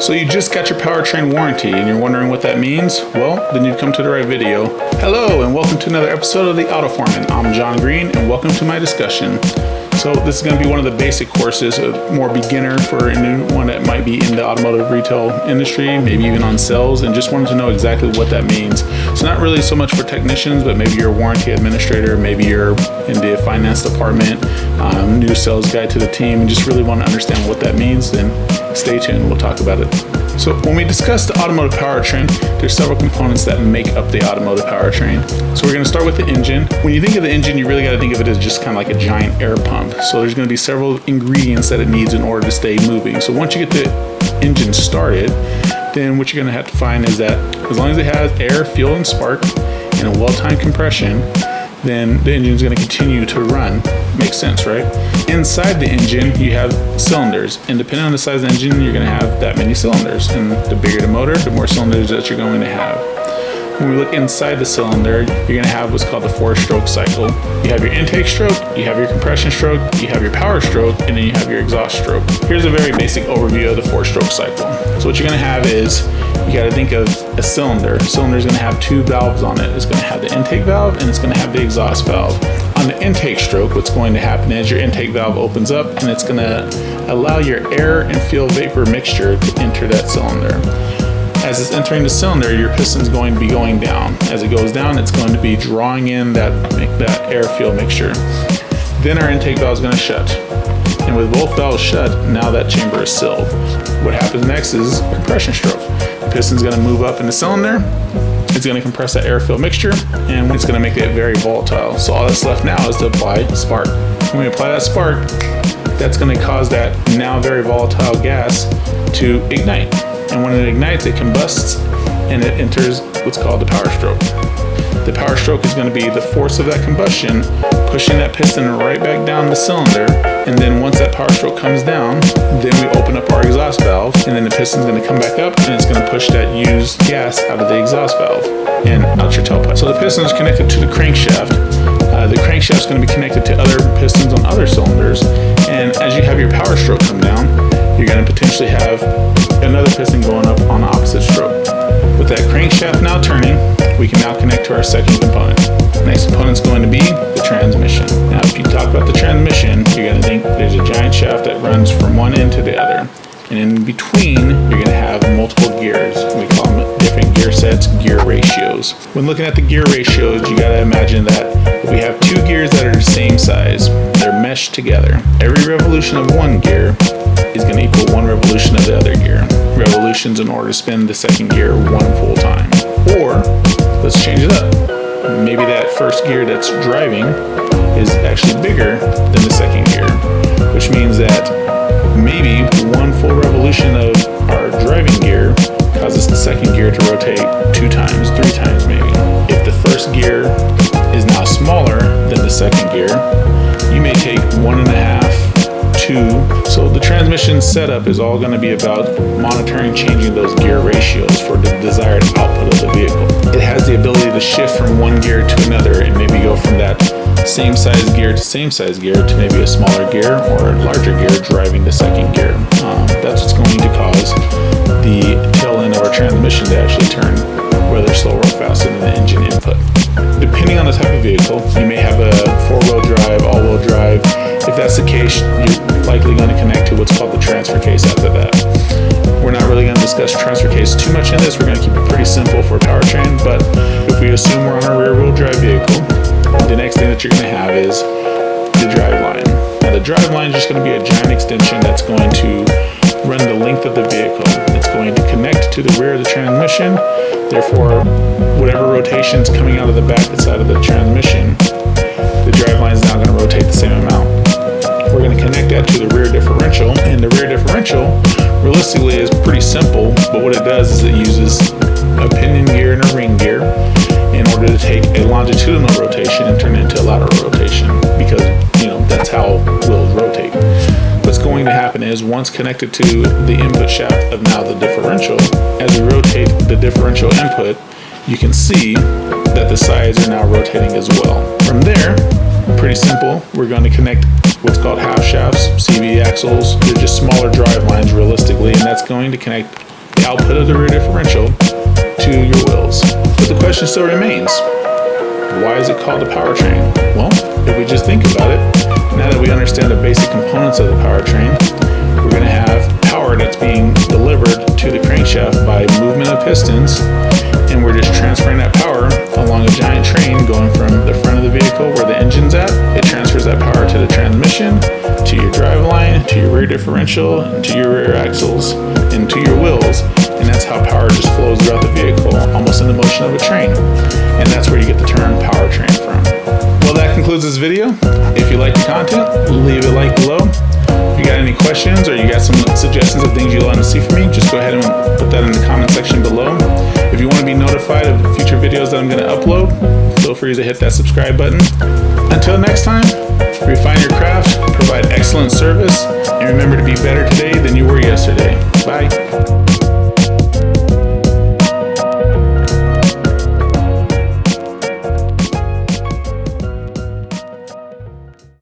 So you just got your powertrain warranty and you're wondering what that means? Well, then you've come to the right video. Hello and welcome to another episode of the Auto Foreman. I'm John Green and welcome to my discussion. So this is going to be one of the basic courses, a more beginner for anyone that might be in the automotive retail industry, maybe even on sales, and just wanted to know exactly what that means. So not really so much for technicians, but maybe you're a warranty administrator, maybe you're in the finance department, new sales guy to the team, and just really want to understand what that means, then stay tuned, we'll talk about it. So when we discuss the automotive powertrain, there's several components that make up the automotive powertrain. So we're going to start with the engine. When you think of the engine, you really got to think of it as just kind of like a giant air pump. So there's going to be several ingredients that it needs in order to stay moving. So once you get the engine started, then what you're going to have to find is that as long as it has air, fuel, and spark, and a well-timed compression, then the engine is going to continue to run. Makes sense, right? Inside the engine, you have cylinders, and depending on the size of the engine, you're going to have that many cylinders. And the bigger the motor, the more cylinders that you're going to have. When we look inside the cylinder, you're going to have what's called the 4-stroke cycle. You have your intake stroke, you have your compression stroke, you have your power stroke, and then you have your exhaust stroke. Here's a very basic overview of the 4-stroke cycle. So what you're going to have is, you got to think of a cylinder. A cylinder is going to have two valves on it. It's going to have the intake valve and it's going to have the exhaust valve. On the intake stroke, what's going to happen is your intake valve opens up and it's going to allow your air and fuel vapor mixture to enter that cylinder. As it's entering the cylinder, your piston is going to be going down. As it goes down, it's going to be drawing in that air-fuel mixture. Then our intake valve is going to shut. And with both valves shut, now that chamber is sealed. What happens next is compression stroke. The piston is going to move up in the cylinder. It's going to compress that air-fuel mixture, and it's going to make it very volatile. So all that's left now is to apply spark. When we apply that spark, that's going to cause that now very volatile gas to ignite. And when it ignites, it combusts and it enters what's called the power stroke. The power stroke is going to be the force of that combustion pushing that piston right back down the cylinder, and then once that power stroke comes down, then we open up our exhaust valve, and then the piston is going to come back up and it's going to push that used gas out of the exhaust valve and out your tailpipe. So the piston is connected to the crankshaft. The crankshaft is going to be connected to other pistons on other cylinders, and as you have your power stroke come down, you're going to potentially have another piston going up on the opposite stroke. With that crankshaft now turning, we can now connect to our second component. The next component is going to be the transmission. Now, if you talk about the transmission, you're going to think there's a giant shaft that runs from one end to the other. And in between, you're going to have multiple gears. We call them different gear sets, gear ratios. When looking at the gear ratios, you got to imagine that if we have two gears that are the same size, they're meshed together. Every revolution of one gear is going to equal one revolution of the other gear. Revolutions in order to spin the second gear one full time. Or, let's change it up. Maybe that first gear that's driving is actually bigger than the second gear, which means that maybe one full revolution of our driving gear causes the second gear to rotate 2 times, 3 times maybe. If the first gear is now smaller than the second gear, you may take 1.5, 2. So the transmission setup is all going to be about monitoring, changing those gear ratios for the desired output of the vehicle. It has the ability to shift from one gear to another and maybe go from that same size gear to same size gear to maybe a smaller gear or a larger gear driving the second gear. That's what's going to cause the tail end of our transmission to actually turn, whether slower or faster than the engine input. Depending on the type of vehicle, you may have a 4-wheel drive, all-wheel drive. If that's the case, you're likely going to connect to what's called the transfer case after that. We're not really going to discuss transfer case too much in this. We're going to keep it pretty simple for powertrain, but if we assume we're on a rear-wheel drive vehicle, the next thing that you're going to have is the driveline. Now the driveline is just going to be a giant extension that's going to run the length of the vehicle. It's going to connect to the rear of the transmission. Therefore, whatever rotation is coming out of the back side of the transmission, the driveline is now going to rotate the same amount. We're going to connect that to the rear differential, and the rear differential realistically is pretty simple, but what it does is it uses a pinion gear and a ring gear in order to take a longitudinal rotation and turn it into a lateral rotation, because that's how wheels rotate. What's going to happen is once connected to the input shaft of now the differential, as we rotate the differential input, you can see that the sides are now rotating as well. From there, Pretty simple. We're going to connect what's called half shafts, CV axles. They're just smaller drive lines realistically, and that's going to connect the output of the rear differential to your wheels. But the question still remains, why is it called a powertrain? Well, if we just think about it, now that we understand the basic components of the powertrain, we're going to have power that's being delivered to the crankshaft by movement of pistons, and we're just transferring that power along a giant train going from the front of the vehicle where the engine's at. It transfers that power to the transmission, to your driveline, to your rear differential, and to your rear axles, and to your wheels. And that's how power just flows throughout the vehicle, almost in the motion of a train. And that's where you get the term powertrain from. Well, that concludes this video. If you like the content, leave a like below. If you got any questions or you got some suggestions of things you'd like to see from me, just go ahead and put that in the comment section below. If you want to be notified of future videos that I'm going to upload, feel free to hit that subscribe button. Until next time, refine your craft, provide excellent service, and remember to be better today than you were yesterday. Bye.